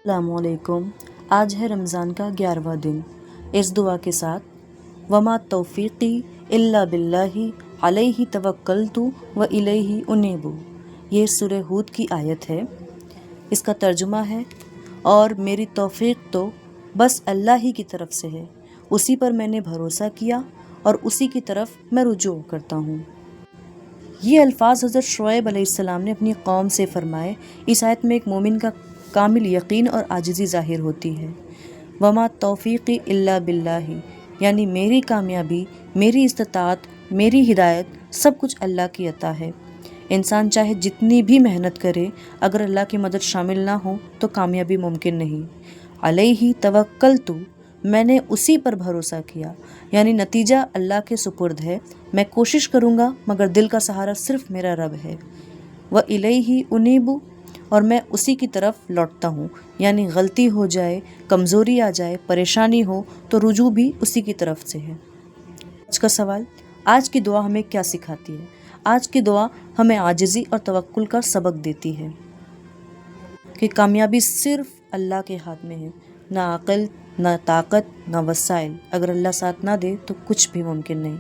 السلام علیکم۔ آج ہے رمضان کا 11واں دن۔ اس دعا کے ساتھ وما توفیقی الا باللہ علیہ توکلت و الیہ انیب، یہ سورہ ہود کی آیت ہے۔ اس کا ترجمہ ہے، اور میری توفیق تو بس اللہ ہی کی طرف سے ہے، اسی پر میں نے بھروسہ کیا اور اسی کی طرف میں رجوع کرتا ہوں۔ یہ الفاظ حضرت شعیب علیہ السلام نے اپنی قوم سے فرمائے۔ اس آیت میں ایک مومن کا کامل یقین اور عاجزی ظاہر ہوتی ہے۔ وما توفیقی الا باللہ، یعنی میری کامیابی، میری استطاعت، میری ہدایت سب کچھ اللہ کی عطا ہے۔ انسان چاہے جتنی بھی محنت کرے، اگر اللہ کی مدد شامل نہ ہو تو کامیابی ممکن نہیں۔ علیہ توکلت، میں نے اسی پر بھروسہ کیا، یعنی نتیجہ اللہ کے سپرد ہے۔ میں کوشش کروں گا مگر دل کا سہارا صرف میرا رب ہے۔ وَإِلَيْهِ أُنِيبُ، اور میں اسی کی طرف لوٹتا ہوں، یعنی غلطی ہو جائے، کمزوری آ جائے، پریشانی ہو تو رجوع بھی اسی کی طرف سے ہے۔ آج کا سوال، آج کی دعا ہمیں کیا سکھاتی ہے؟ آج کی دعا ہمیں عاجزی اور توکل کا سبق دیتی ہے کہ کامیابی صرف اللہ کے ہاتھ میں ہے۔ نہ عقل، نہ طاقت، نہ وسائل، اگر اللہ ساتھ نہ دے تو کچھ بھی ممکن نہیں۔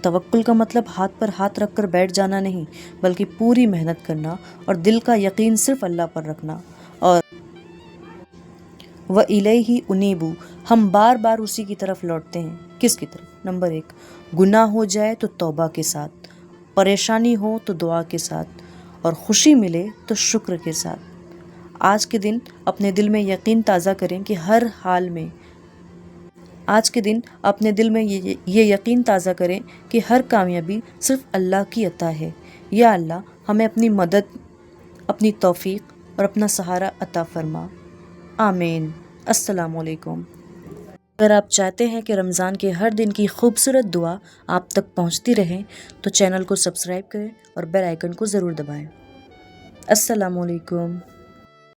توکل کا مطلب ہاتھ پر ہاتھ رکھ کر بیٹھ جانا نہیں، بلکہ پوری محنت کرنا اور دل کا یقین صرف اللہ پر رکھنا۔ اور وَإِلَيْهِ أُنِيبُ، ہم بار بار اسی کی طرف لوٹتے ہیں۔ کس کی طرف؟ نمبر 1، گناہ ہو جائے تو توبہ کے ساتھ، پریشانی ہو تو دعا کے ساتھ، اور خوشی ملے تو شکر کے ساتھ۔ آج کے دن اپنے دل میں یقین تازہ کریں کہ ہر حال میں یہ یقین تازہ کریں کہ ہر کامیابی صرف اللہ کی عطا ہے۔ یا اللہ، ہمیں اپنی مدد، اپنی توفیق اور اپنا سہارا عطا فرما۔ آمین۔ السلام علیکم۔ اگر آپ چاہتے ہیں کہ رمضان کے ہر دن کی خوبصورت دعا آپ تک پہنچتی رہے تو چینل کو سبسکرائب کریں اور بیل آئیکن کو ضرور دبائیں۔ السلام علیکم۔